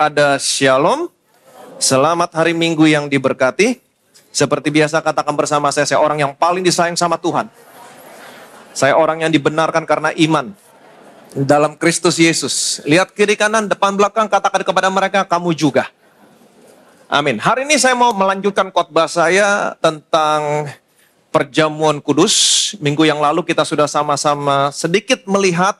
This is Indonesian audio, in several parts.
ada shalom. Selamat hari Minggu yang diberkati. Seperti biasa katakan bersama saya orang yang paling disayang sama Tuhan. Saya orang yang dibenarkan karena iman dalam Kristus Yesus. Lihat kiri kanan, depan belakang, katakan kepada mereka, kamu juga. Amin. Hari ini saya mau melanjutkan khotbah saya tentang perjamuan kudus. Minggu yang lalu kita sudah sama-sama sedikit melihat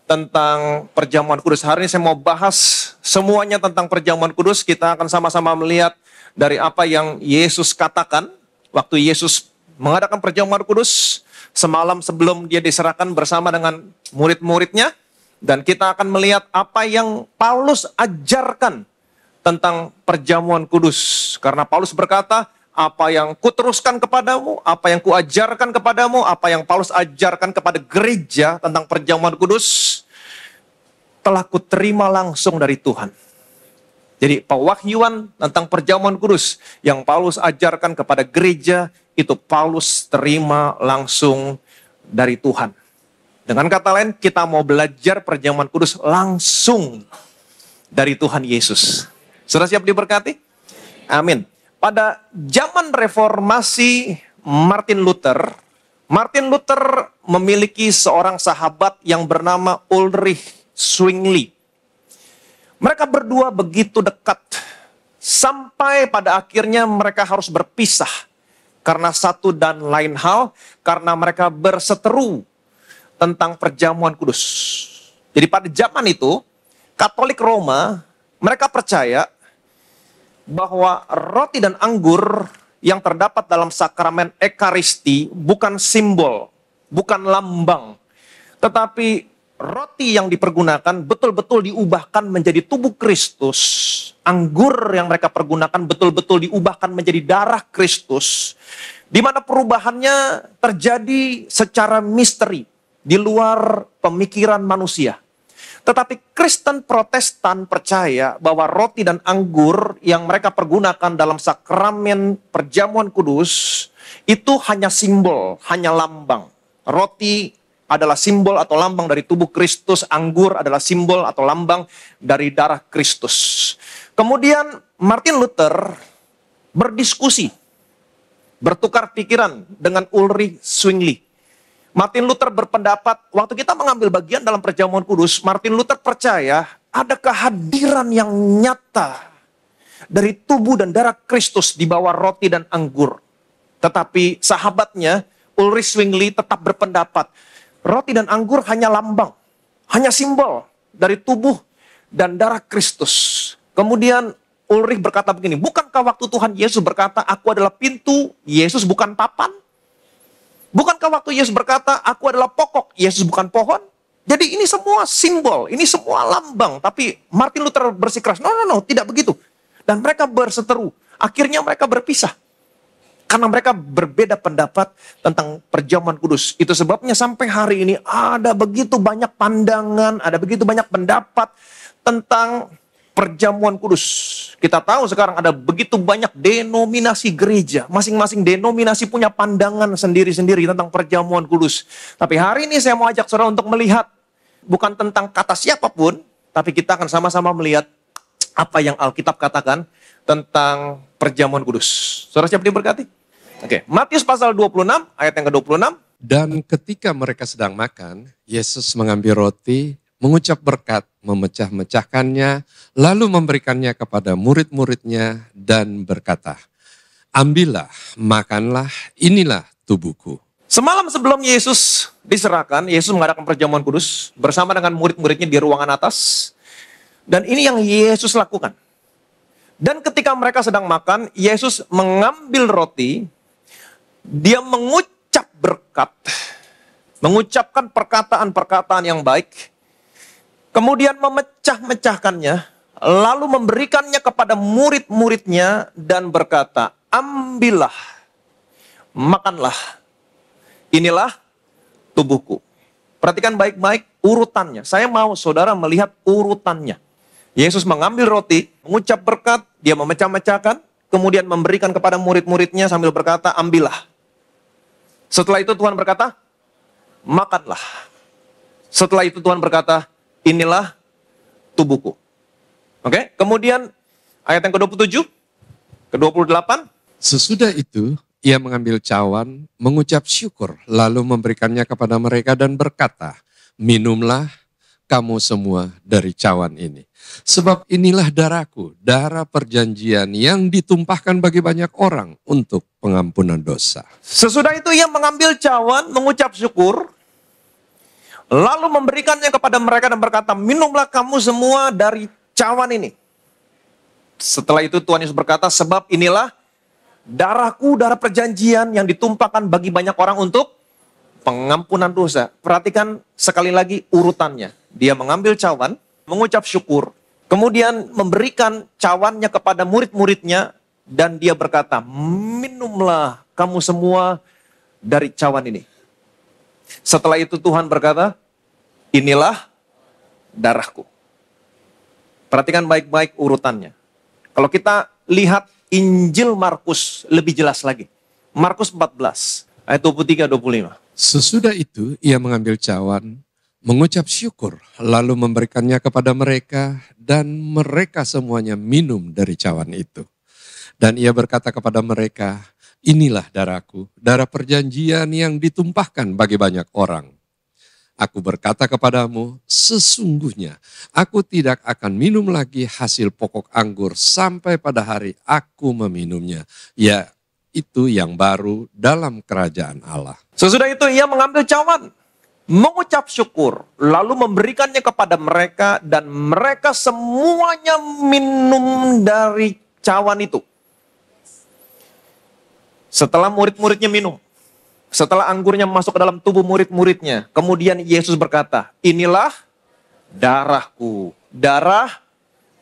tentang perjamuan kudus. Hari ini saya mau bahas semuanya tentang perjamuan kudus. Kita akan sama-sama melihat dari apa yang Yesus katakan waktu Yesus mengadakan perjamuan kudus semalam sebelum dia diserahkan bersama dengan murid-muridnya. Dan kita akan melihat apa yang Paulus ajarkan tentang perjamuan kudus. Karena Paulus berkata, apa yang kuteruskan kepadamu, apa yang kuajarkan kepadamu, apa yang Paulus ajarkan kepada gereja tentang perjamuan kudus, telah kuterima langsung dari Tuhan. Jadi pewahyuan tentang perjamuan kudus yang Paulus ajarkan kepada gereja, itu Paulus terima langsung dari Tuhan. Dengan kata lain, kita mau belajar perjamuan kudus langsung dari Tuhan Yesus. Sudah siap diberkati? Amin. Pada zaman reformasi Martin Luther memiliki seorang sahabat yang bernama Ulrich Zwingli. Mereka berdua begitu dekat sampai pada akhirnya mereka harus berpisah karena satu dan lain hal, karena mereka berseteru tentang perjamuan kudus. Jadi pada zaman itu Katolik Roma mereka percaya bahwa roti dan anggur yang terdapat dalam sakramen Ekaristi bukan simbol, bukan lambang, tetapi roti yang dipergunakan betul-betul diubahkan menjadi tubuh Kristus. Anggur yang mereka pergunakan betul-betul diubahkan menjadi darah Kristus, di mana perubahannya terjadi secara misteri, di luar pemikiran manusia. Tetapi Kristen Protestan percaya bahwa roti dan anggur yang mereka pergunakan dalam sakramen perjamuan kudus itu hanya simbol, hanya lambang. Roti adalah simbol atau lambang dari tubuh Kristus, anggur adalah simbol atau lambang dari darah Kristus. Kemudian Martin Luther berdiskusi, bertukar pikiran dengan Ulrich Zwingli. Martin Luther berpendapat, waktu kita mengambil bagian dalam perjamuan kudus, Martin Luther percaya ada kehadiran yang nyata dari tubuh dan darah Kristus di bawah roti dan anggur. Tetapi sahabatnya, Ulrich Zwingli tetap berpendapat, roti dan anggur hanya lambang, hanya simbol dari tubuh dan darah Kristus. Kemudian Ulrich berkata begini, bukankah waktu Tuhan Yesus berkata, aku adalah pintu, Yesus bukan papan? Bukankah waktu Yesus berkata, aku adalah pokok, Yesus bukan pohon? Jadi ini semua simbol, ini semua lambang. Tapi Martin Luther bersikeras, no, tidak begitu. Dan mereka berseteru. Akhirnya mereka berpisah. Karena mereka berbeda pendapat tentang perjamuan kudus. Itu sebabnya sampai hari ini ada begitu banyak pandangan, ada begitu banyak pendapat tentang perjamuan kudus. Kita tahu sekarang ada begitu banyak denominasi gereja. Masing-masing denominasi punya pandangan sendiri-sendiri tentang perjamuan kudus. Tapi hari ini saya mau ajak saudara untuk melihat bukan tentang kata siapapun, tapi kita akan sama-sama melihat apa yang Alkitab katakan tentang perjamuan kudus. Saudara siap diberkati? Oke, Matius pasal 26 ayat yang ke-26. Dan ketika mereka sedang makan, Yesus mengambil roti, mengucap berkat, memecah-mecahkannya, lalu memberikannya kepada murid-muridnya dan berkata, ambillah, makanlah, inilah tubuhku. Semalam sebelum Yesus diserahkan, Yesus mengadakan perjamuan kudus bersama dengan murid-muridnya di ruangan atas. Dan ini yang Yesus lakukan. Dan ketika mereka sedang makan, Yesus mengambil roti, dia mengucap berkat, mengucapkan perkataan-perkataan yang baik, kemudian memecah-mecahkannya, lalu memberikannya kepada murid-muridnya dan berkata, ambillah, makanlah, inilah tubuhku. Perhatikan baik-baik urutannya. Saya mau saudara melihat urutannya. Yesus mengambil roti, mengucap berkat, dia memecah-mecahkan, kemudian memberikan kepada murid-muridnya sambil berkata, ambillah. Setelah itu Tuhan berkata, makanlah. Setelah itu Tuhan berkata, inilah tubuhku. Oke, kemudian ayat yang ke-27, ke-28. Sesudah itu, ia mengambil cawan, mengucap syukur, lalu memberikannya kepada mereka dan berkata, minumlah kamu semua dari cawan ini. Sebab inilah darahku, darah perjanjian yang ditumpahkan bagi banyak orang untuk pengampunan dosa. Sesudah itu ia mengambil cawan, mengucap syukur, lalu memberikannya kepada mereka dan berkata, minumlah kamu semua dari cawan ini. Setelah itu Tuhan Yesus berkata, sebab inilah darahku, darah perjanjian yang ditumpahkan bagi banyak orang untuk pengampunan dosa. Perhatikan sekali lagi urutannya. Dia mengambil cawan, mengucap syukur, kemudian memberikan cawannya kepada murid-muridnya, dan dia berkata, minumlah kamu semua dari cawan ini. Setelah itu Tuhan berkata, inilah darahku. Perhatikan baik-baik urutannya. Kalau kita lihat Injil Markus lebih jelas lagi. Markus 14, ayat 23-25. Sesudah itu ia mengambil cawan, mengucap syukur, lalu memberikannya kepada mereka, dan mereka semuanya minum dari cawan itu. Dan ia berkata kepada mereka, inilah darahku, darah perjanjian yang ditumpahkan bagi banyak orang. Aku berkata kepadamu, sesungguhnya aku tidak akan minum lagi hasil pokok anggur sampai pada hari aku meminumnya, yaitu yang baru dalam kerajaan Allah. Sesudah itu ia mengambil cawan, mengucap syukur, lalu memberikannya kepada mereka, dan mereka semuanya minum dari cawan itu. Setelah murid-muridnya minum, setelah anggurnya masuk ke dalam tubuh murid-muridnya, kemudian Yesus berkata, inilah darahku, darah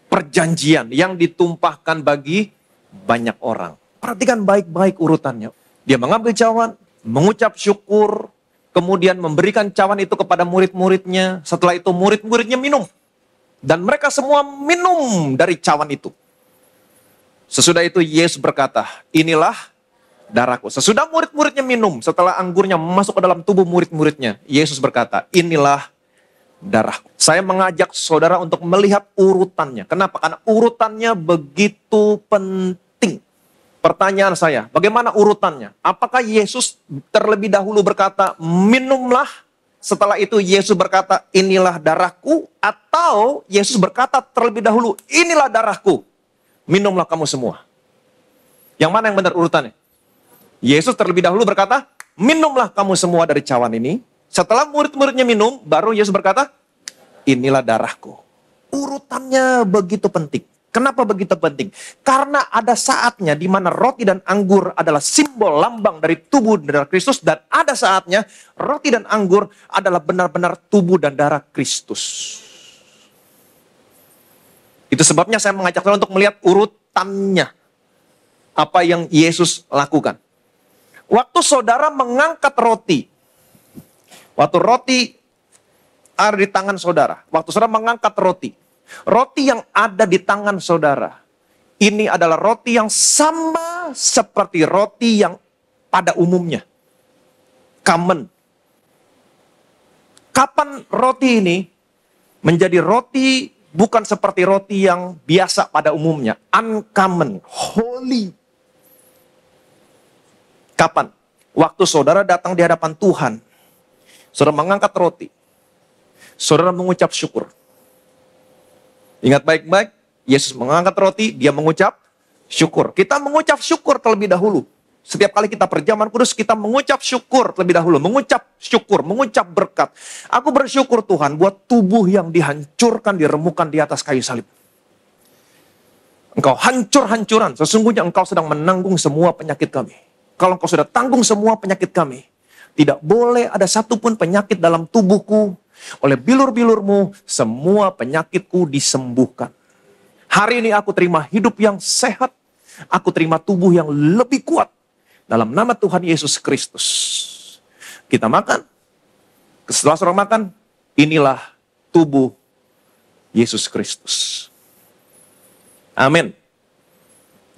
perjanjian yang ditumpahkan bagi banyak orang. Perhatikan baik-baik urutannya. Dia mengambil cawan, mengucap syukur, kemudian memberikan cawan itu kepada murid-muridnya. Setelah itu murid-muridnya minum. Dan mereka semua minum dari cawan itu. Sesudah itu Yesus berkata, inilah darahku. Sesudah murid-muridnya minum, setelah anggurnya masuk ke dalam tubuh murid-muridnya, Yesus berkata, inilah darahku. Saya mengajak saudara untuk melihat urutannya. Kenapa? Karena urutannya begitu penting. Pertanyaan saya, bagaimana urutannya? Apakah Yesus terlebih dahulu berkata, minumlah, setelah itu Yesus berkata, inilah darahku, atau Yesus berkata terlebih dahulu, inilah darahku, minumlah kamu semua? Yang mana yang benar urutannya? Yesus terlebih dahulu berkata, minumlah kamu semua dari cawan ini. Setelah murid-muridnya minum, baru Yesus berkata, inilah darahku. Urutannya begitu penting. Kenapa begitu penting? Karena ada saatnya di mana roti dan anggur adalah simbol lambang dari tubuh dan darah Kristus. Dan ada saatnya roti dan anggur adalah benar-benar tubuh dan darah Kristus. Itu sebabnya saya mengajak saudara untuk melihat urutannya. Apa yang Yesus lakukan. Waktu saudara mengangkat roti. Waktu roti ada di tangan saudara. Waktu saudara mengangkat roti. Roti yang ada di tangan saudara. Ini adalah roti yang sama seperti roti yang pada umumnya. Common. Kapan roti ini menjadi roti bukan seperti roti yang biasa pada umumnya. Uncommon. Holy. Kapan? Waktu saudara datang di hadapan Tuhan. Saudara mengangkat roti. Saudara mengucap syukur. Ingat baik-baik, Yesus mengangkat roti, dia mengucap syukur. Kita mengucap syukur terlebih dahulu. Setiap kali kita perjamuan kudus, kita mengucap syukur terlebih dahulu. Mengucap syukur, mengucap berkat. Aku bersyukur Tuhan buat tubuh yang dihancurkan, diremukan di atas kayu salib. Engkau hancur-hancuran, sesungguhnya engkau sedang menanggung semua penyakit kami. Kalau engkau sudah tanggung semua penyakit kami, tidak boleh ada satupun penyakit dalam tubuhku. Oleh bilur-bilurmu, semua penyakitku disembuhkan. Hari ini aku terima hidup yang sehat. Aku terima tubuh yang lebih kuat. Dalam nama Tuhan Yesus Kristus. Kita makan. Setelah saudara makan, inilah tubuh Yesus Kristus. Amin.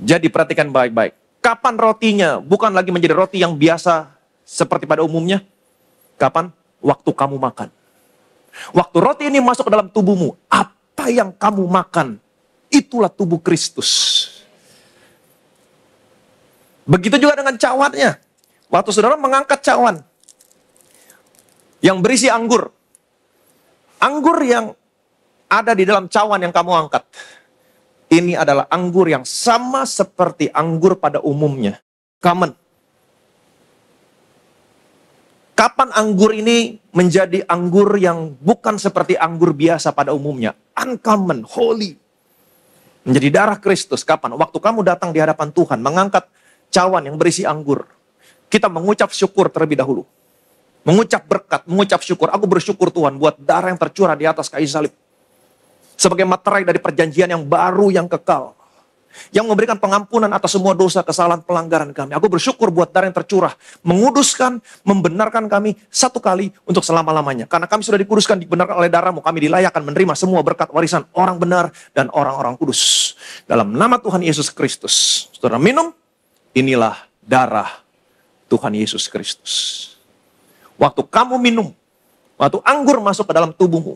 Jadi perhatikan baik-baik. Kapan rotinya bukan lagi menjadi roti yang biasa seperti pada umumnya? Kapan? Waktu kamu makan. Waktu roti ini masuk ke dalam tubuhmu, apa yang kamu makan itulah tubuh Kristus. Begitu juga dengan cawannya. Waktu saudara mengangkat cawan yang berisi anggur, anggur yang ada di dalam cawan yang kamu angkat, ini adalah anggur yang sama seperti anggur pada umumnya. Common. Kapan anggur ini menjadi anggur yang bukan seperti anggur biasa pada umumnya? Uncommon, holy. Menjadi darah Kristus. Kapan? Waktu kamu datang di hadapan Tuhan, mengangkat cawan yang berisi anggur. Kita mengucap syukur terlebih dahulu. Mengucap berkat, mengucap syukur. Aku bersyukur Tuhan buat darah yang tercurah di atas kayu salib. Sebagai materai dari perjanjian yang baru, yang kekal. Yang memberikan pengampunan atas semua dosa, kesalahan, pelanggaran kami. Aku bersyukur buat darah yang tercurah. Menguduskan, membenarkan kami satu kali untuk selama-lamanya. Karena kami sudah dikuduskan, dibenarkan oleh darahmu. Kami dilayakkan menerima semua berkat warisan orang benar dan orang-orang kudus. Dalam nama Tuhan Yesus Kristus. Saudara minum, inilah darah Tuhan Yesus Kristus. Waktu kamu minum, waktu anggur masuk ke dalam tubuhmu,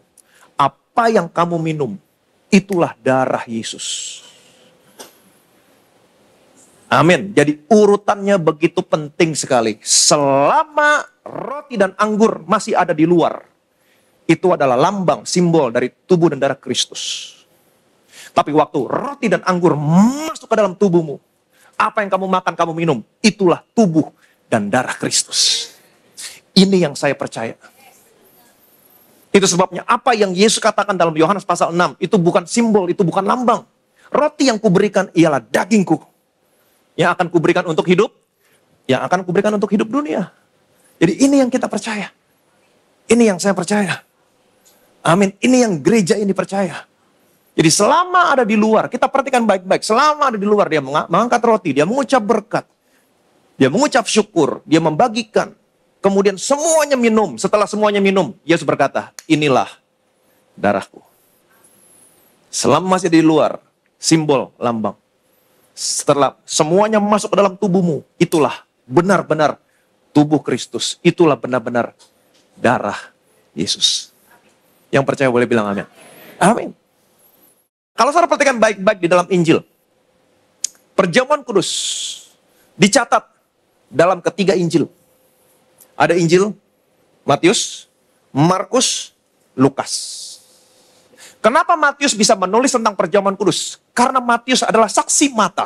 apa yang kamu minum, itulah darah Yesus. Amin. Jadi urutannya begitu penting sekali. Selama roti dan anggur masih ada di luar, itu adalah lambang, simbol dari tubuh dan darah Kristus. Tapi waktu roti dan anggur masuk ke dalam tubuhmu, apa yang kamu makan, kamu minum, itulah tubuh dan darah Kristus. Ini yang saya percaya. Itu sebabnya apa yang Yesus katakan dalam Yohanes pasal 6, itu bukan simbol, itu bukan lambang. Roti yang kuberikan ialah dagingku. Yang akan kuberikan untuk hidup, yang akan kuberikan untuk hidup dunia. Jadi ini yang kita percaya. Ini yang saya percaya. Amin. Ini yang gereja ini percaya. Jadi selama ada di luar, kita perhatikan baik-baik. Selama ada di luar, dia mengangkat roti, dia mengucap berkat. Dia mengucap syukur, dia membagikan. Kemudian semuanya minum. Setelah semuanya minum, Yesus berkata, inilah darahku. Selama masih di luar, simbol, lambang. Setelah semuanya masuk ke dalam tubuhmu, itulah benar-benar tubuh Kristus. Itulah benar-benar darah Yesus. Yang percaya boleh bilang amin. Amin. Kalau saudara perhatikan baik-baik di dalam Injil, perjamuan kudus dicatat dalam ketiga Injil. Ada Injil Matius, Markus, Lukas. Kenapa Matius bisa menulis tentang perjamuan kudus? Karena Matius adalah saksi mata.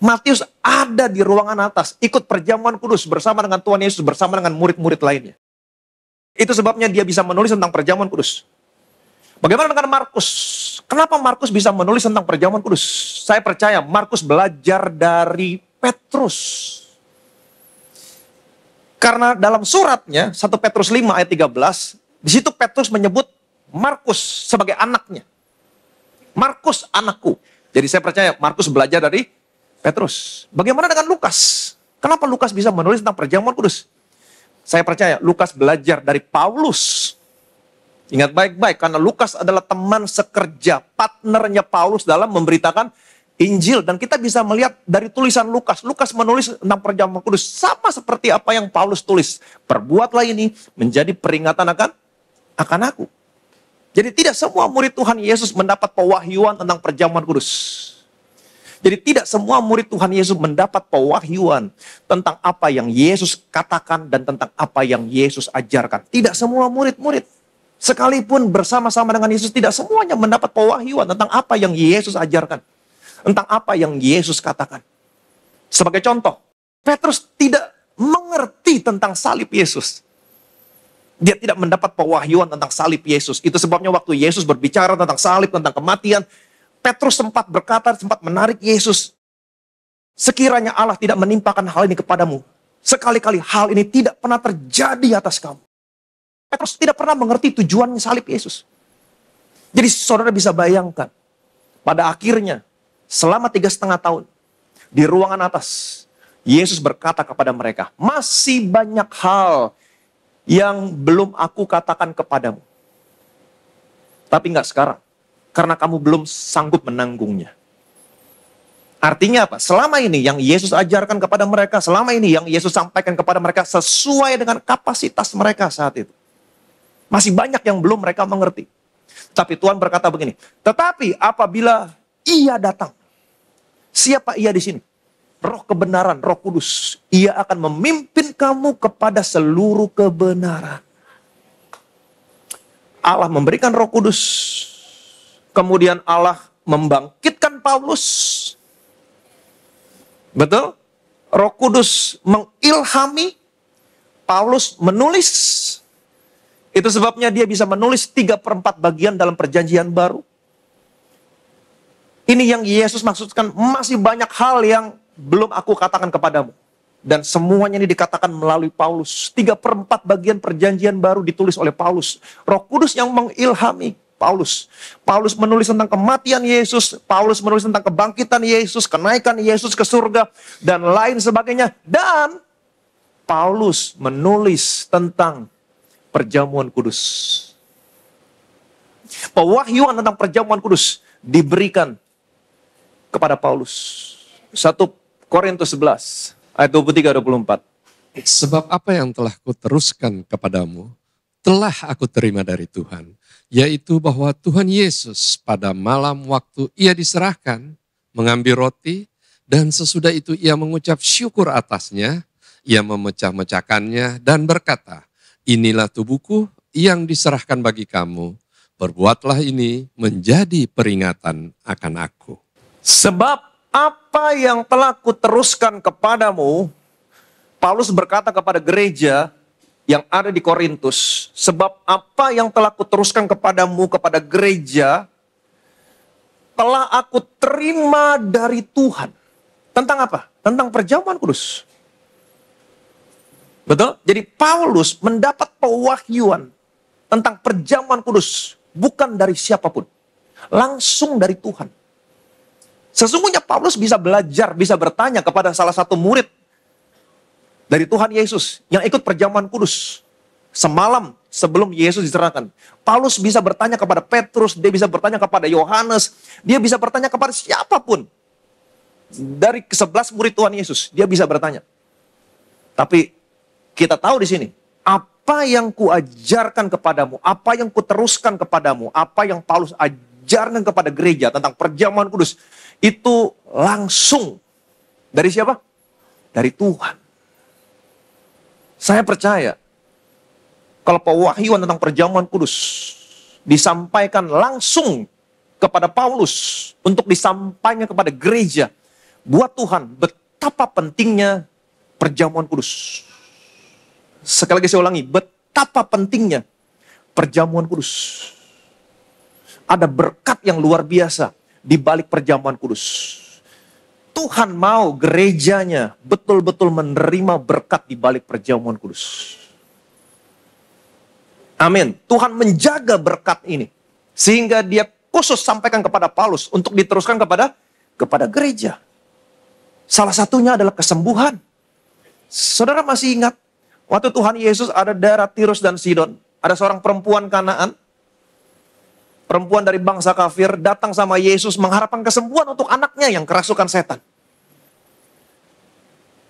Matius ada di ruangan atas, ikut perjamuan kudus bersama dengan Tuhan Yesus, bersama dengan murid-murid lainnya. Itu sebabnya dia bisa menulis tentang perjamuan kudus. Bagaimana dengan Markus? Kenapa Markus bisa menulis tentang perjamuan kudus? Saya percaya Markus belajar dari Petrus. Karena dalam suratnya, 1 Petrus 5 ayat 13, di situ Petrus menyebut Markus sebagai anaknya. Markus anakku. Jadi saya percaya Markus belajar dari Petrus. Bagaimana dengan Lukas? Kenapa Lukas bisa menulis tentang perjamuan kudus? Saya percaya Lukas belajar dari Paulus. Ingat baik-baik, karena Lukas adalah teman sekerja, partnernya Paulus dalam memberitakan Injil. Dan kita bisa melihat dari tulisan Lukas. Lukas menulis tentang perjamuan kudus sama seperti apa yang Paulus tulis. Perbuatlah ini menjadi peringatan akan aku. Jadi tidak semua murid Tuhan Yesus mendapat pewahyuan tentang perjamuan kudus. Jadi tidak semua murid Tuhan Yesus mendapat pewahyuan tentang apa yang Yesus katakan dan tentang apa yang Yesus ajarkan. Tidak semua murid-murid. Sekalipun bersama-sama dengan Yesus, tidak semuanya mendapat pewahyuan tentang apa yang Yesus ajarkan. Tentang apa yang Yesus katakan. Sebagai contoh, Petrus tidak mengerti tentang salib Yesus. Dia tidak mendapat pewahyuan tentang salib Yesus. Itu sebabnya waktu Yesus berbicara tentang salib, tentang kematian, Petrus sempat berkata, sempat menarik Yesus. Sekiranya Allah tidak menimpakan hal ini kepadamu, sekali-kali hal ini tidak pernah terjadi atas kamu. Petrus tidak pernah mengerti tujuan salib Yesus. Jadi saudara bisa bayangkan, pada akhirnya, selama 3,5 tahun, di ruangan atas, Yesus berkata kepada mereka, masih banyak hal yang belum aku katakan kepadamu. Tapi enggak sekarang. Karena kamu belum sanggup menanggungnya. Artinya apa? Selama ini yang Yesus ajarkan kepada mereka, selama ini yang Yesus sampaikan kepada mereka sesuai dengan kapasitas mereka saat itu. Masih banyak yang belum mereka mengerti. Tapi Tuhan berkata begini, tetapi apabila Ia datang, siapa Ia di sini? Roh kebenaran, Roh Kudus. Ia akan memimpin kamu kepada seluruh kebenaran. Allah memberikan Roh Kudus. Kemudian Allah membangkitkan Paulus. Betul? Roh Kudus mengilhami Paulus menulis. Itu sebabnya dia bisa menulis 3/4 bagian dalam perjanjian baru. Ini yang Yesus maksudkan, masih banyak hal yang belum aku katakan kepadamu. Dan semuanya ini dikatakan melalui Paulus. 3/4 bagian perjanjian baru ditulis oleh Paulus. Roh Kudus yang mengilhami Paulus. Paulus menulis tentang kematian Yesus. Paulus menulis tentang kebangkitan Yesus, kenaikan Yesus ke surga, dan lain sebagainya. Dan Paulus menulis tentang perjamuan kudus. Pewahyuan tentang perjamuan kudus diberikan kepada Paulus. 1 Korintus 11 ayat 23-24. Sebab apa yang telah kuteruskan kepadamu, telah aku terima dari Tuhan, yaitu bahwa Tuhan Yesus pada malam waktu Ia diserahkan, mengambil roti, dan sesudah itu Ia mengucap syukur atasnya, Ia memecah-mecahkannya dan berkata, inilah tubuhku yang diserahkan bagi kamu, perbuatlah ini menjadi peringatan akan aku. Sebab apa yang telah kuteruskan kepadamu, Paulus berkata kepada gereja yang ada di Korintus, sebab apa yang telah kuteruskan kepadamu, kepada gereja, telah aku terima dari Tuhan. Tentang apa? Tentang perjamuan kudus. Betul? Jadi Paulus mendapat pewahyuan tentang perjamuan kudus, bukan dari siapapun. Langsung dari Tuhan. Sesungguhnya Paulus bisa belajar, bisa bertanya kepada salah satu murid dari Tuhan Yesus yang ikut perjamuan kudus semalam sebelum Yesus diserahkan. Paulus bisa bertanya kepada Petrus, dia bisa bertanya kepada Yohanes, dia bisa bertanya kepada siapapun dari ke-11 murid Tuhan Yesus, dia bisa bertanya. Tapi kita tahu di sini, apa yang kuajarkan kepadamu, apa yang kuteruskan kepadamu, apa yang Paulus ajarkan kepada gereja tentang perjamuan kudus, itu langsung dari siapa? Dari Tuhan. Saya percaya, kalau pewahyuan tentang perjamuan kudus disampaikan langsung kepada Paulus untuk disampaikan kepada gereja, buat Tuhan betapa pentingnya perjamuan kudus. Sekali lagi saya ulangi, betapa pentingnya perjamuan kudus. Ada berkat yang luar biasa di balik perjamuan kudus. Tuhan mau gerejanya betul-betul menerima berkat di balik perjamuan kudus. Amin. Tuhan menjaga berkat ini. Sehingga dia khusus sampaikan kepada Paulus untuk diteruskan kepada gereja. Salah satunya adalah kesembuhan. Saudara masih ingat waktu Tuhan Yesus ada daerah Tirus dan Sidon. Ada seorang perempuan Kanaan. Perempuan dari bangsa kafir datang sama Yesus mengharapkan kesembuhan untuk anaknya yang kerasukan setan.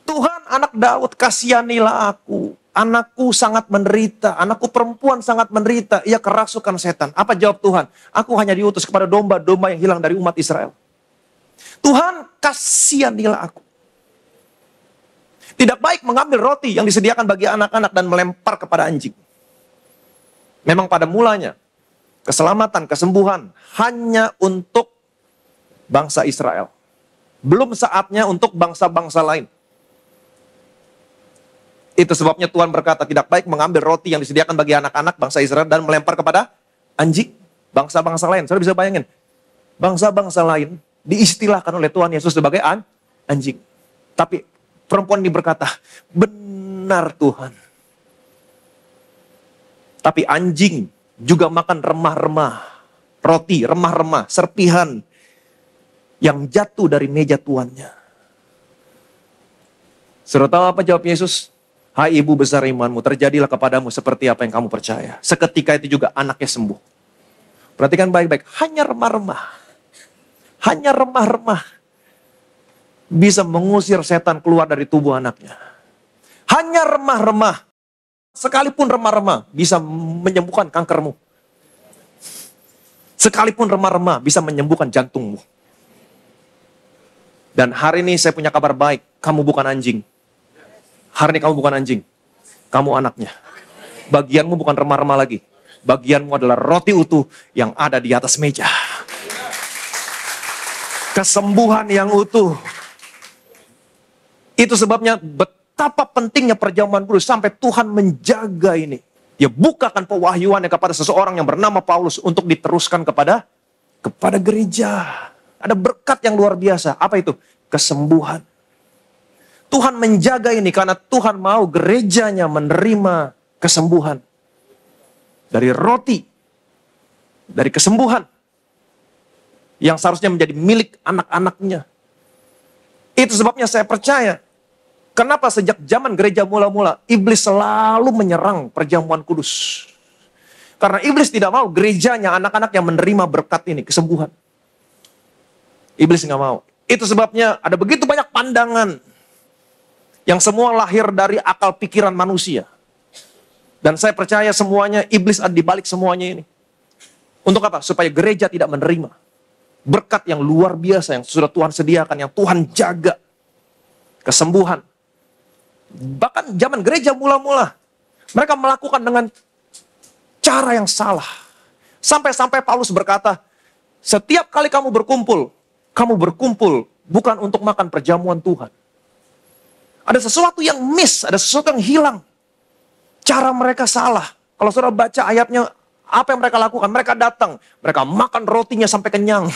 Tuhan, anak Daud, kasihanilah aku. Anakku sangat menderita. Anakku perempuan sangat menderita. Ia kerasukan setan. Apa jawab Tuhan? Aku hanya diutus kepada domba-domba yang hilang dari umat Israel. Tuhan, kasihanilah aku. Tidak baik mengambil roti yang disediakan bagi anak-anak dan melempar kepada anjing. Memang pada mulanya, keselamatan, kesembuhan hanya untuk bangsa Israel. Belum saatnya untuk bangsa-bangsa lain. Itu sebabnya Tuhan berkata, tidak baik mengambil roti yang disediakan bagi anak-anak bangsa Israel dan melempar kepada anjing bangsa-bangsa lain. Saudara bisa bayangin, bangsa-bangsa lain diistilahkan oleh Tuhan Yesus sebagai anjing. Tapi perempuan ini berkata, benar Tuhan. Tapi anjing juga makan remah-remah, roti, remah-remah, serpihan yang jatuh dari meja tuannya. Saudara tahu apa jawab Yesus? Hai ibu besar imanmu, terjadilah kepadamu seperti apa yang kamu percaya. Seketika itu juga anaknya sembuh. Perhatikan baik-baik, hanya remah-remah. Hanya remah-remah bisa mengusir setan keluar dari tubuh anaknya. Hanya remah-remah. Sekalipun remah-remah bisa menyembuhkan kankermu. Sekalipun remah-remah bisa menyembuhkan jantungmu. Dan hari ini saya punya kabar baik. Kamu bukan anjing. Hari ini kamu bukan anjing. Kamu anaknya. Bagianmu bukan remah-remah lagi. Bagianmu adalah roti utuh yang ada di atas meja. Kesembuhan yang utuh. Itu sebabnya betapa pentingnya perjamuan kudus sampai Tuhan menjaga ini. Dia bukakan pewahyuannya kepada seseorang yang bernama Paulus untuk diteruskan kepada gereja. Ada berkat yang luar biasa. Apa itu? Kesembuhan. Tuhan menjaga ini karena Tuhan mau gerejanya menerima kesembuhan. Dari roti. Dari kesembuhan. Yang seharusnya menjadi milik anak-anaknya. Itu sebabnya saya percaya. Kenapa sejak zaman gereja mula-mula, iblis selalu menyerang perjamuan kudus. Karena iblis tidak mau gerejanya, anak-anak yang menerima berkat ini, kesembuhan. Iblis nggak mau. Itu sebabnya ada begitu banyak pandangan yang semua lahir dari akal pikiran manusia. Dan saya percaya semuanya, iblis ada di balik semuanya ini. Untuk apa? Supaya gereja tidak menerima berkat yang luar biasa yang sudah Tuhan sediakan, yang Tuhan jaga. Kesembuhan. Bahkan zaman gereja mula-mula, mereka melakukan dengan cara yang salah. Sampai-sampai Paulus berkata, setiap kali kamu berkumpul bukan untuk makan perjamuan Tuhan. Ada sesuatu yang miss, ada sesuatu yang hilang. Cara mereka salah. Kalau saudara baca ayatnya, apa yang mereka lakukan? Mereka datang, mereka makan rotinya sampai kenyang.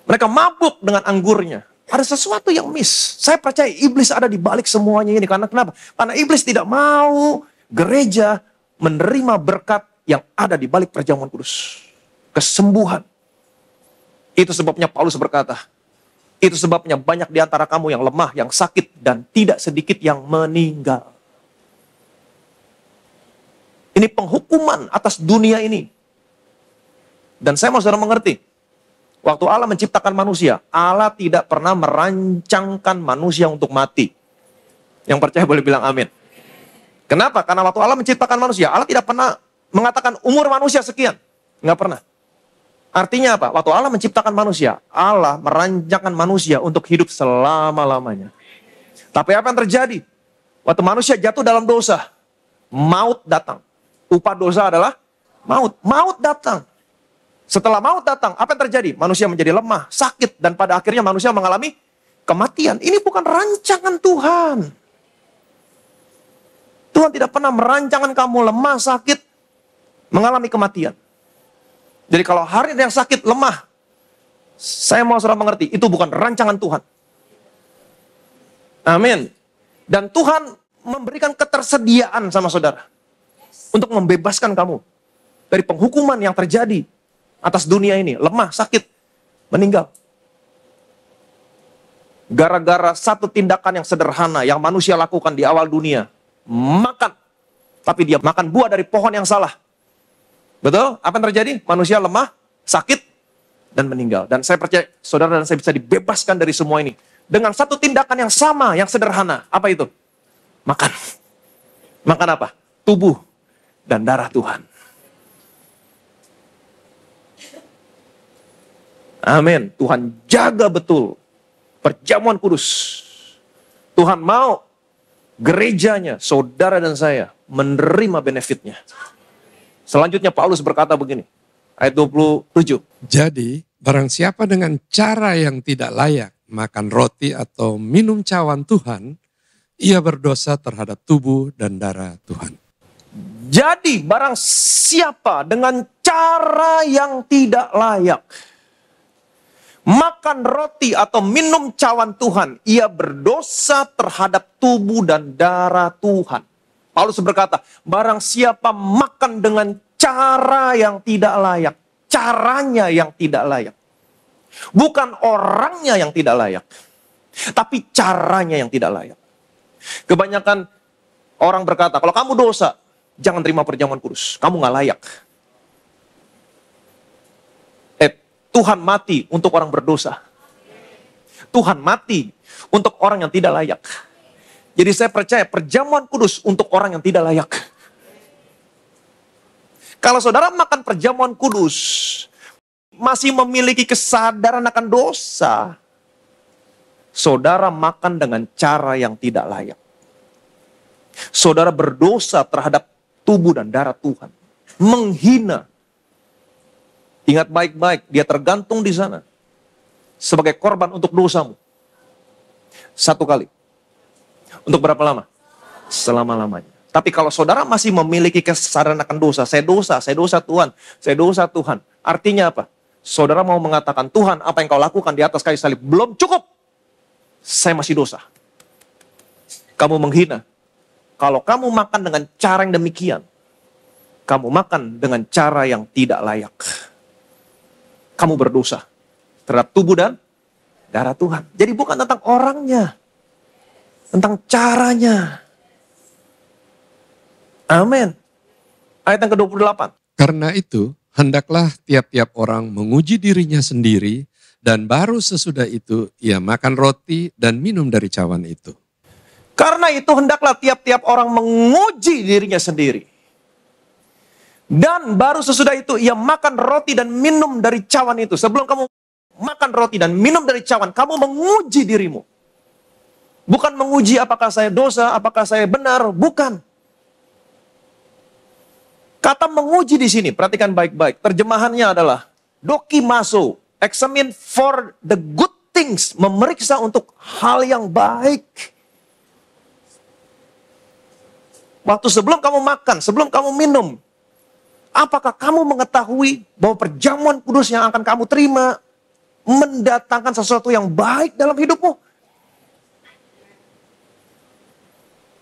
Mereka mabuk dengan anggurnya. Ada sesuatu yang miss. Saya percaya iblis ada di balik semuanya ini. Karena kenapa? Karena iblis tidak mau gereja menerima berkat yang ada di balik perjamuan kudus. Kesembuhan. Itu sebabnya Paulus berkata, itu sebabnya banyak di antara kamu yang lemah, yang sakit, dan tidak sedikit yang meninggal. Ini penghukuman atas dunia ini. Dan saya mau saudara mengerti, waktu Allah menciptakan manusia, Allah tidak pernah merancangkan manusia untuk mati. Yang percaya boleh bilang amin. Kenapa? Karena waktu Allah menciptakan manusia, Allah tidak pernah mengatakan umur manusia sekian. Nggak pernah. Artinya apa? Waktu Allah menciptakan manusia, Allah merancangkan manusia untuk hidup selama-lamanya. Tapi apa yang terjadi? Waktu manusia jatuh dalam dosa, maut datang. Upah dosa adalah maut. Maut datang. Setelah maut datang, apa yang terjadi? Manusia menjadi lemah, sakit, dan pada akhirnya manusia mengalami kematian. Ini bukan rancangan Tuhan. Tuhan tidak pernah merancangkan kamu lemah, sakit, mengalami kematian. Jadi kalau hari yang sakit, lemah, saya mau saudara mengerti, itu bukan rancangan Tuhan. Amin. Dan Tuhan memberikan ketersediaan sama saudara untuk membebaskan kamu dari penghukuman yang terjadi atas dunia ini, lemah, sakit, meninggal. Gara-gara satu tindakan yang sederhana yang manusia lakukan di awal dunia, makan. Tapi dia makan buah dari pohon yang salah. Betul? Apa yang terjadi? Manusia lemah, sakit, dan meninggal. Dan saya percaya saudara dan saya bisa dibebaskan dari semua ini. Dengan satu tindakan yang sama, yang sederhana. Apa itu? Makan. Makan apa? Tubuh dan darah Tuhan. Amin. Tuhan jaga betul perjamuan kudus. Tuhan mau gerejanya, saudara dan saya, menerima benefitnya. Selanjutnya Paulus berkata begini, ayat 27. Jadi, barang siapa dengan cara yang tidak layak makan roti atau minum cawan Tuhan, ia berdosa terhadap tubuh dan darah Tuhan. Jadi, barang siapa dengan cara yang tidak layak makan roti atau minum cawan Tuhan, ia berdosa terhadap tubuh dan darah Tuhan. Paulus berkata, barang siapa makan dengan cara yang tidak layak, caranya yang tidak layak. Bukan orangnya yang tidak layak, tapi caranya yang tidak layak. Kebanyakan orang berkata, kalau kamu dosa, jangan terima perjamuan kudus, kamu gak layak. Tuhan mati untuk orang berdosa. Tuhan mati untuk orang yang tidak layak. Jadi saya percaya perjamuan kudus untuk orang yang tidak layak. Kalau saudara makan perjamuan kudus, masih memiliki kesadaran akan dosa, saudara makan dengan cara yang tidak layak. Saudara berdosa terhadap tubuh dan darah Tuhan. Menghina. Ingat baik-baik, dia tergantung di sana. Sebagai korban untuk dosamu. 1 kali. Untuk berapa lama? Selama-lamanya. Tapi kalau saudara masih memiliki kesadaran akan dosa, saya dosa Tuhan, saya dosa Tuhan. Artinya apa? Saudara mau mengatakan, Tuhan apa yang kau lakukan di atas kayu salib belum cukup. Saya masih dosa. Kamu menghina. Kalau kamu makan dengan cara yang demikian, kamu makan dengan cara yang tidak layak. Kamu berdosa terhadap tubuh dan darah Tuhan. Jadi bukan tentang orangnya, tentang caranya. Amin. Ayat yang ke-28. Karena itu, hendaklah tiap-tiap orang menguji dirinya sendiri, dan baru sesudah itu ia makan roti dan minum dari cawan itu. Karena itu hendaklah tiap-tiap orang menguji dirinya sendiri. Dan baru sesudah itu ia makan roti dan minum dari cawan itu. Sebelum kamu makan roti dan minum dari cawan, kamu menguji dirimu. Bukan menguji apakah saya dosa, apakah saya benar, bukan. Kata menguji di sini, perhatikan baik-baik. Terjemahannya adalah dokimaso, examine for the good things, memeriksa untuk hal yang baik. Waktu sebelum kamu makan, sebelum kamu minum, apakah kamu mengetahui bahwa perjamuan kudus yang akan kamu terima mendatangkan sesuatu yang baik dalam hidupmu?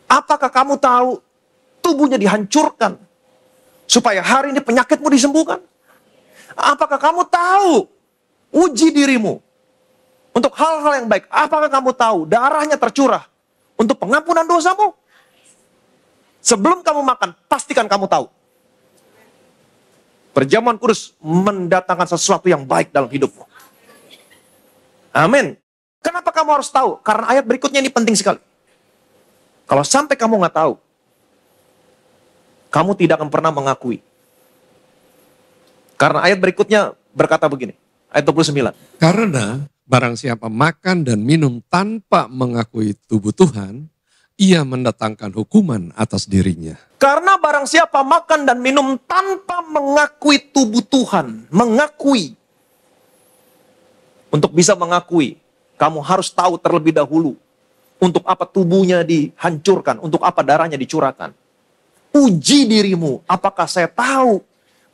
Apakah kamu tahu tubuhnya dihancurkan supaya hari ini penyakitmu disembuhkan? Apakah kamu tahu uji dirimu untuk hal-hal yang baik? Apakah kamu tahu darahnya tercurah untuk pengampunan dosamu? Sebelum kamu makan, pastikan kamu tahu. Perjamuan kudus mendatangkan sesuatu yang baik dalam hidupmu. Amin. Kenapa kamu harus tahu? Karena ayat berikutnya ini penting sekali. Kalau sampai kamu nggak tahu, kamu tidak akan pernah mengakui. Karena ayat berikutnya berkata begini, ayat 29. Karena barang siapa makan dan minum tanpa mengakui tubuh Tuhan, ia mendatangkan hukuman atas dirinya. Karena barang siapa makan dan minum tanpa mengakui tubuh Tuhan, mengakui. Untuk bisa mengakui, kamu harus tahu terlebih dahulu untuk apa tubuhnya dihancurkan, untuk apa darahnya dicurahkan. Uji dirimu, apakah saya tahu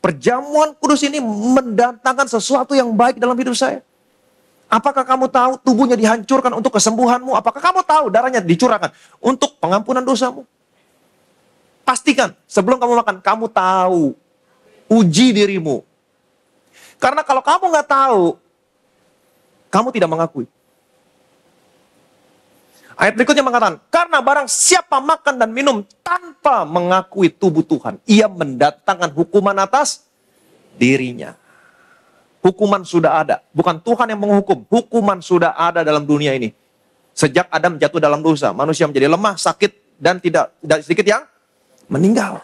perjamuan kudus ini mendatangkan sesuatu yang baik dalam hidup saya? Apakah kamu tahu tubuhnya dihancurkan untuk kesembuhanmu? Apakah kamu tahu darahnya dicurahkan untuk pengampunan dosamu? Pastikan sebelum kamu makan, kamu tahu. Uji dirimu. Karena kalau kamu nggak tahu, kamu tidak mengakui. Ayat berikutnya mengatakan, karena barang siapa makan dan minum tanpa mengakui tubuh Tuhan, ia mendatangkan hukuman atas dirinya. Hukuman sudah ada. Bukan Tuhan yang menghukum. Hukuman sudah ada dalam dunia ini. Sejak Adam jatuh dalam dosa, manusia menjadi lemah, sakit, dan tidak sedikit yang meninggal.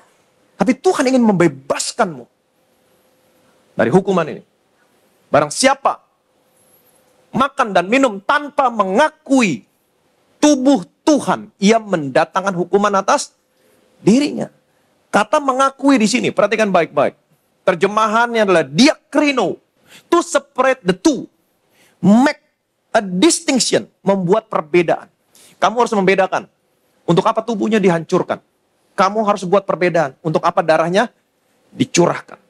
Tapi Tuhan ingin membebaskanmu dari hukuman ini. Barang siapa makan dan minum tanpa mengakui tubuh Tuhan, ia mendatangkan hukuman atas dirinya. Kata mengakui di sini, perhatikan baik-baik. Terjemahannya adalah diakrino. To separate the two. Make a distinction. Membuat perbedaan. Kamu harus membedakan. Untuk apa tubuhnya dihancurkan. Kamu harus buat perbedaan. Untuk apa darahnya dicurahkan.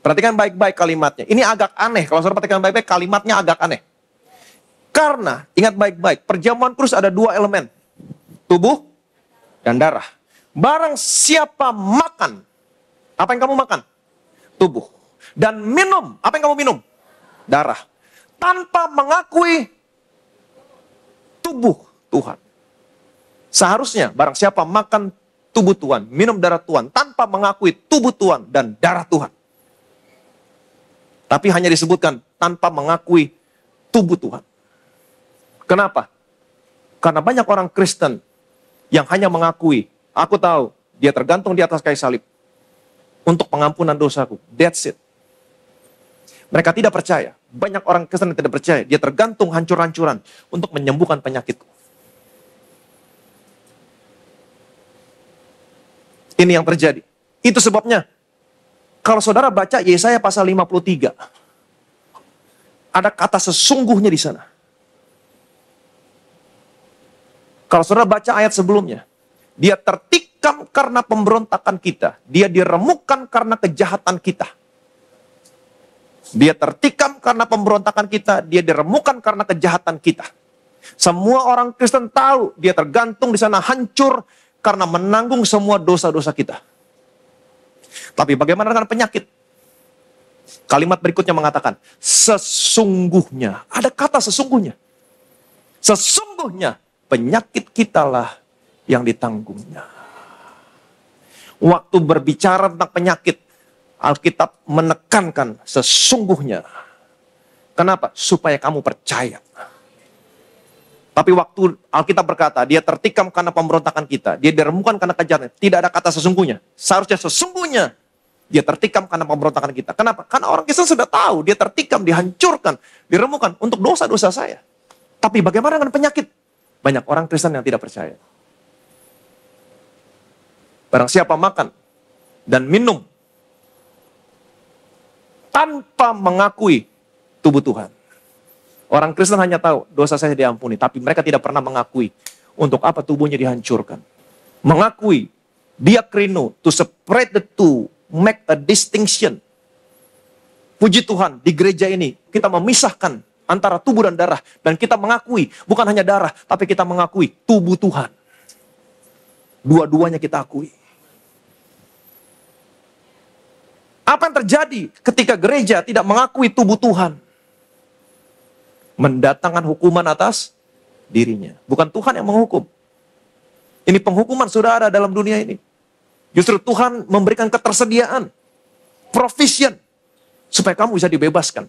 Perhatikan baik-baik kalimatnya. Ini agak aneh. Kalau saudara perhatikan baik-baik, kalimatnya agak aneh. Karena, ingat baik-baik, perjamuan kudus ada dua elemen. Tubuh dan darah. Barang siapa makan. Apa yang kamu makan? Tubuh. Dan minum, apa yang kamu minum? Darah. Tanpa mengakui tubuh Tuhan. Seharusnya barang siapa makan tubuh Tuhan, minum darah Tuhan, tanpa mengakui tubuh Tuhan dan darah Tuhan. Tapi hanya disebutkan tanpa mengakui tubuh Tuhan. Kenapa? Karena banyak orang Kristen yang hanya mengakui, aku tahu dia tergantung di atas kayu salib. untuk pengampunan dosaku. That's it. Mereka tidak percaya. Banyak orang Kristen yang tidak percaya. Dia tergantung hancur-hancuran untuk menyembuhkan penyakitku. Ini yang terjadi. Itu sebabnya, kalau saudara baca Yesaya pasal 53, ada kata sesungguhnya di sana. Kalau saudara baca ayat sebelumnya, dia tertikam karena pemberontakan kita. Dia diremukkan karena kejahatan kita. Dia tertikam karena pemberontakan kita. Dia diremukkan karena kejahatan kita. Semua orang Kristen tahu dia tergantung di sana hancur karena menanggung semua dosa-dosa kita. Tapi bagaimana dengan penyakit? Kalimat berikutnya mengatakan, sesungguhnya. Ada kata sesungguhnya. Sesungguhnya penyakit kitalah yang ditanggungnya. Waktu berbicara tentang penyakit, Alkitab menekankan sesungguhnya. Kenapa? Supaya kamu percaya. Tapi waktu Alkitab berkata, dia tertikam karena pemberontakan kita. Dia diremukkan karena kejahatan. Tidak ada kata sesungguhnya. Seharusnya sesungguhnya dia tertikam karena pemberontakan kita. Kenapa? Karena orang Kristen sudah tahu, dia tertikam, dihancurkan, diremukkan untuk dosa-dosa saya. Tapi bagaimana dengan penyakit? Banyak orang Kristen yang tidak percaya. Barang siapa makan dan minum tanpa mengakui tubuh Tuhan. Orang Kristen hanya tahu dosa saya diampuni, tapi mereka tidak pernah mengakui untuk apa tubuhnya dihancurkan. Mengakui, diakrino, to separate the two, make a distinction. Puji Tuhan, di gereja ini kita memisahkan antara tubuh dan darah. Dan kita mengakui, bukan hanya darah, tapi kita mengakui tubuh Tuhan. Dua-duanya kita akui. Apa yang terjadi ketika gereja tidak mengakui tubuh Tuhan? Mendatangkan hukuman atas dirinya. Bukan Tuhan yang menghukum. Ini penghukuman sudah ada dalam dunia ini. Justru Tuhan memberikan ketersediaan, provision, supaya kamu bisa dibebaskan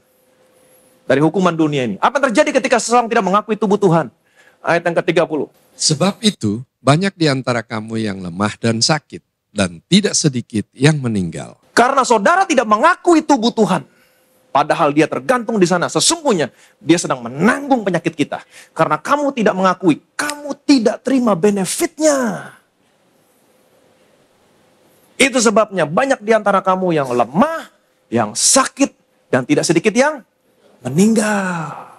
dari hukuman dunia ini. Apa yang terjadi ketika seseorang tidak mengakui tubuh Tuhan? Ayat yang ke-30. Sebab itu, banyak di antara kamu yang lemah dan sakit, dan tidak sedikit yang meninggal. Karena saudara tidak mengakui tubuh Tuhan, padahal dia tergantung di sana. Sesungguhnya dia sedang menanggung penyakit kita. Karena kamu tidak mengakui, kamu tidak terima benefitnya. Itu sebabnya banyak di antara kamu yang lemah, yang sakit, dan tidak sedikit yang meninggal.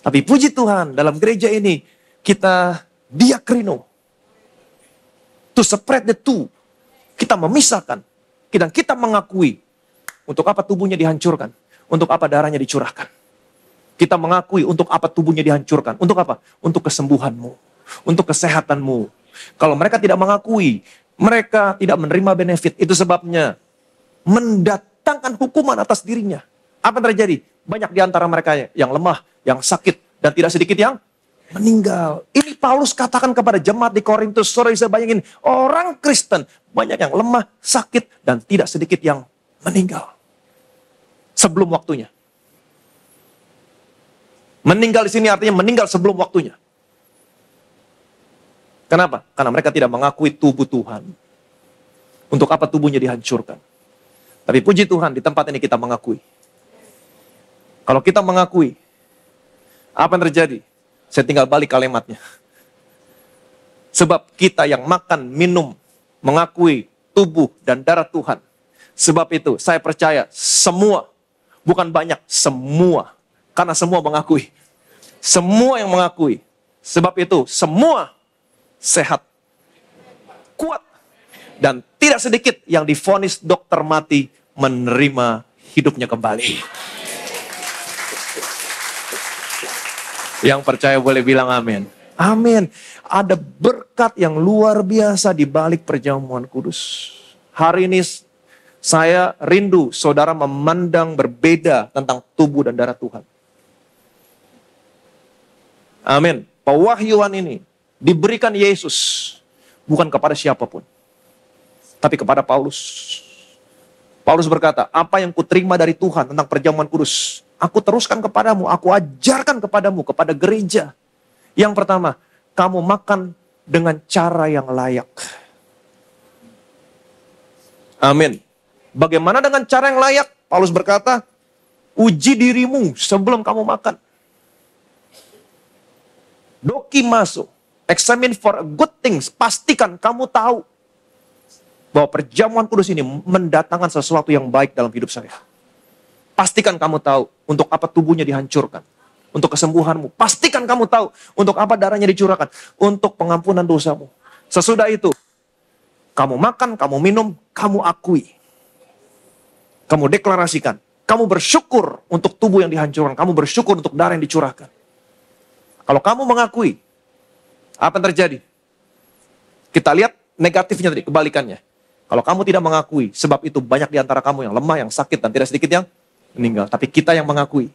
Tapi puji Tuhan, dalam gereja ini kita diakrino. To separate the two. Kita memisahkan. Dan kita mengakui untuk apa tubuhnya dihancurkan. Untuk apa darahnya dicurahkan. Kita mengakui untuk apa tubuhnya dihancurkan. Untuk apa? Untuk kesembuhanmu. Untuk kesehatanmu. Kalau mereka tidak mengakui, mereka tidak menerima benefit. Itu sebabnya mendatangkan hukuman atas dirinya. Apa yang terjadi? Banyak di antara mereka yang lemah, yang sakit, dan tidak sedikit yang meninggal. Ini Paulus katakan kepada jemaat di Korintus. Saudara bisa bayangin, orang Kristen banyak yang lemah, sakit, dan tidak sedikit yang meninggal. Sebelum waktunya. Meninggal di sini artinya meninggal sebelum waktunya. Kenapa? Karena mereka tidak mengakui tubuh Tuhan. Untuk apa tubuhnya dihancurkan. Tapi puji Tuhan, di tempat ini kita mengakui. Kalau kita mengakui, apa yang terjadi? Saya tinggal balik kalimatnya. Sebab kita yang makan, minum, mengakui tubuh dan darah Tuhan. Sebab itu saya percaya semua, bukan banyak, semua. Karena semua mengakui. Semua yang mengakui. Sebab itu semua sehat, kuat, dan tidak sedikit yang divonis dokter mati menerima hidupnya kembali. Yang percaya boleh bilang amin. Amin. Ada berkat yang luar biasa di balik perjamuan kudus. Hari ini saya rindu saudara memandang berbeda tentang tubuh dan darah Tuhan. Amin. Pewahyuan ini diberikan Yesus bukan kepada siapapun, tapi kepada Paulus. Paulus berkata, apa yang kuterima dari Tuhan tentang perjamuan kudus, aku teruskan kepadamu, aku ajarkan kepadamu, kepada gereja. Yang pertama, kamu makan dengan cara yang layak. Amin. Bagaimana dengan cara yang layak? Paulus berkata, uji dirimu sebelum kamu makan. Dokimaso, examine for good things. Pastikan kamu tahu bahwa perjamuan kudus ini mendatangkan sesuatu yang baik dalam hidup saya. Pastikan kamu tahu untuk apa tubuhnya dihancurkan. Untuk kesembuhanmu. Pastikan kamu tahu untuk apa darahnya dicurahkan. Untuk pengampunan dosamu. Sesudah itu, kamu makan, kamu minum, kamu akui. Kamu deklarasikan. Kamu bersyukur untuk tubuh yang dihancurkan. Kamu bersyukur untuk darah yang dicurahkan. Kalau kamu mengakui, apa yang terjadi? Kita lihat negatifnya tadi, kebalikannya. Kalau kamu tidak mengakui, sebab itu banyak di antara kamu yang lemah, yang sakit, dan tidak sedikit yang meninggal. Tapi kita yang mengakui.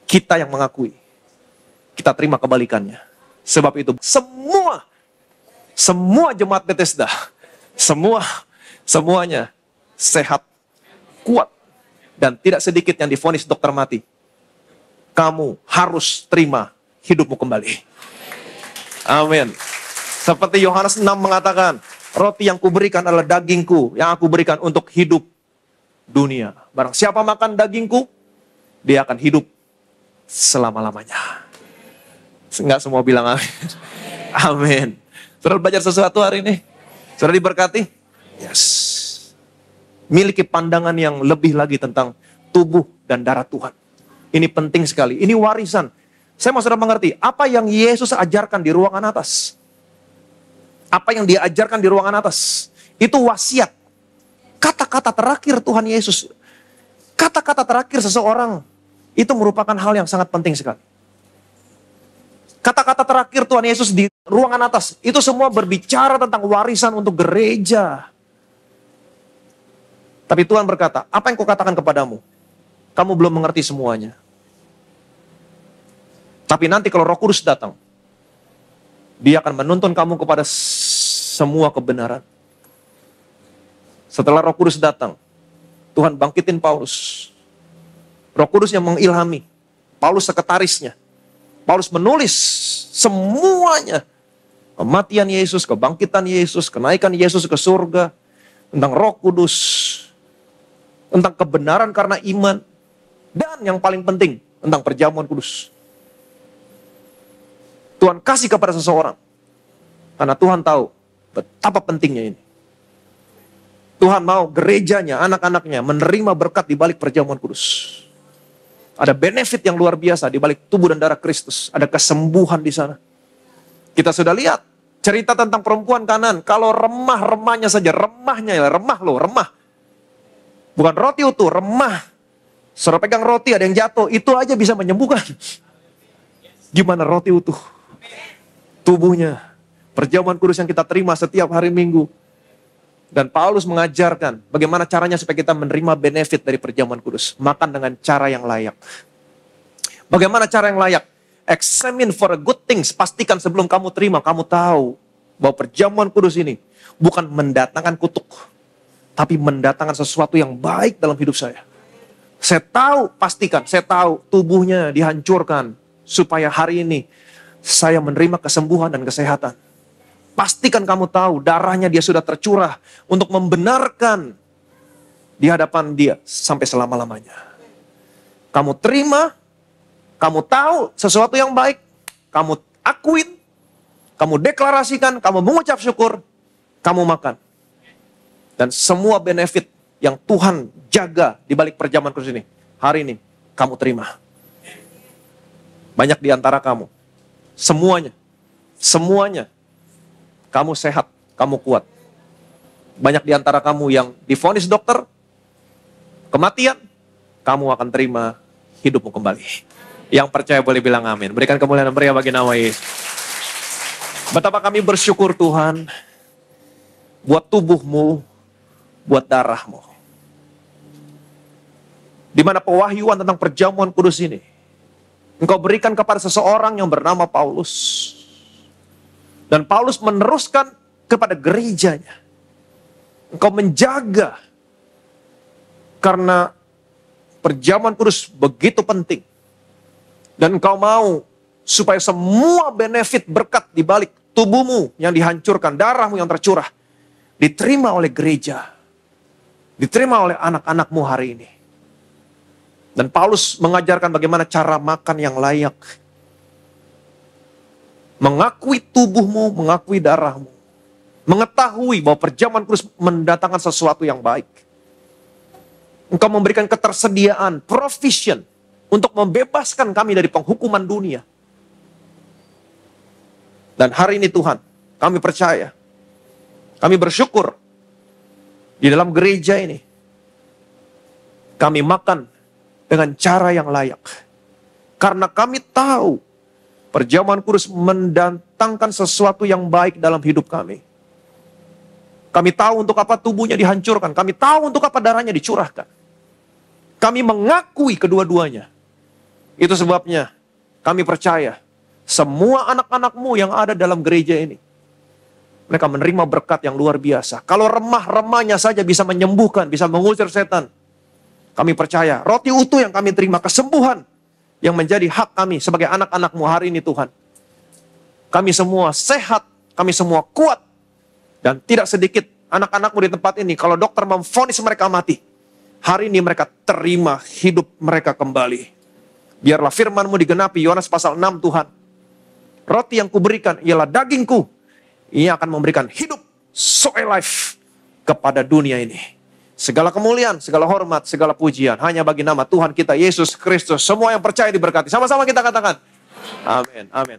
Kita yang mengakui. Kita terima kebalikannya. Sebab itu semua jemaat Bethesda, semuanya sehat, kuat, dan tidak sedikit yang divonis dokter mati. Kamu harus terima hidupmu kembali. Amin. Seperti Yohanes 6 mengatakan, roti yang kuberikan adalah dagingku, yang aku berikan untuk hidup dunia. Barang siapa makan dagingku, dia akan hidup selama-lamanya. Enggak semua bilang amin. Amin. Saudara belajar sesuatu hari ini? Saudara diberkati? Yes. Miliki pandangan yang lebih lagi tentang tubuh dan darah Tuhan. Ini penting sekali. Ini warisan. Saya mau saudara mengerti, apa yang Yesus ajarkan di ruangan atas. Apa yang dia ajarkan di ruangan atas. Itu wasiat. Kata-kata terakhir Tuhan Yesus. Kata-kata terakhir seseorang. Itu merupakan hal yang sangat penting sekali. Kata-kata terakhir Tuhan Yesus di ruangan atas. Itu semua berbicara tentang warisan untuk gereja. Tapi Tuhan berkata, apa yang kukatakan kepadamu? Kamu belum mengerti semuanya. Tapi nanti kalau Roh Kudus datang, Dia akan menuntun kamu kepada semua kebenaran. Setelah Roh Kudus datang, Tuhan bangkitin Paulus. Roh Kudus yang mengilhami. Paulus sekretarisnya. Paulus menulis semuanya. Kematian Yesus, kebangkitan Yesus, kenaikan Yesus ke surga. Tentang Roh Kudus. Tentang kebenaran karena iman. Dan yang paling penting, tentang perjamuan kudus. Tuhan kasih kepada seseorang. Karena Tuhan tahu betapa pentingnya ini. Tuhan mau gerejanya, anak-anaknya menerima berkat di balik perjamuan kudus. Ada benefit yang luar biasa di balik tubuh dan darah Kristus. Ada kesembuhan di sana. Kita sudah lihat cerita tentang perempuan Kanan. Kalau remah-remahnya saja, remahnya ya, remah loh, remah. Bukan roti utuh, remah. Saudara pegang roti, ada yang jatuh, itu aja bisa menyembuhkan. Gimana roti utuh? Tubuhnya, perjamuan kudus yang kita terima setiap hari Minggu. Dan Paulus mengajarkan bagaimana caranya supaya kita menerima benefit dari perjamuan kudus. Makan dengan cara yang layak. Bagaimana cara yang layak? Examine for a good things. Pastikan sebelum kamu terima, kamu tahu bahwa perjamuan kudus ini bukan mendatangkan kutuk. Tapi mendatangkan sesuatu yang baik dalam hidup saya. Saya tahu, pastikan, saya tahu tubuhnya dihancurkan. Supaya hari ini saya menerima kesembuhan dan kesehatan. Pastikan kamu tahu darahnya dia sudah tercurah untuk membenarkan di hadapan dia sampai selama-lamanya. Kamu terima, kamu tahu sesuatu yang baik, kamu akuin, kamu deklarasikan, kamu mengucap syukur, kamu makan. Dan semua benefit yang Tuhan jaga di balik perjamuan kudus ini, hari ini kamu terima. Banyak di antara kamu, semuanya, kamu sehat, kamu kuat. Banyak di antara kamu yang divonis dokter, kematian, kamu akan terima hidupmu kembali. Yang percaya boleh bilang amin. Berikan kemuliaan dan meriah bagi nama Yesus. Betapa kami bersyukur Tuhan, buat tubuhmu, buat darahmu. Di mana pewahyuan tentang perjamuan kudus ini, Engkau berikan kepada seseorang yang bernama Paulus. Dan Paulus meneruskan kepada gerejanya. Engkau menjaga. Karena perjamuan kudus begitu penting. Dan engkau mau supaya semua benefit berkat di balik tubuhmu yang dihancurkan, darahmu yang tercurah, diterima oleh gereja. diterima oleh anak-anakmu hari ini. Dan Paulus mengajarkan bagaimana cara makan yang layak. Mengakui tubuhmu, mengakui darahmu. Mengetahui bahwa perjamuan kudus mendatangkan sesuatu yang baik. Engkau memberikan ketersediaan, provision, untuk membebaskan kami dari penghukuman dunia. Dan hari ini Tuhan, kami percaya, kami bersyukur, di dalam gereja ini, kami makan dengan cara yang layak. Karena kami tahu, perjamuan kudus mendatangkan sesuatu yang baik dalam hidup kami. Kami tahu untuk apa tubuhnya dihancurkan. Kami tahu untuk apa darahnya dicurahkan. Kami mengakui kedua-duanya. Itu sebabnya kami percaya semua anak-anakmu yang ada dalam gereja ini, mereka menerima berkat yang luar biasa. Kalau remah-remahnya saja bisa menyembuhkan, bisa mengusir setan. Kami percaya roti utuh yang kami terima, kesembuhan yang menjadi hak kami sebagai anak-anakmu hari ini Tuhan. Kami semua sehat, kami semua kuat. Dan tidak sedikit anak-anakmu di tempat ini, kalau dokter memvonis mereka mati, hari ini mereka terima hidup mereka kembali. Biarlah firman-Mu digenapi, Yohanes pasal 6 Tuhan. Roti yang kuberikan ialah dagingku. Ia akan memberikan hidup, soe life, kepada dunia ini. Segala kemuliaan, segala hormat, segala pujian, hanya bagi nama Tuhan kita, Yesus Kristus. Semua yang percaya diberkati. Sama-sama kita katakan. Amin, amin.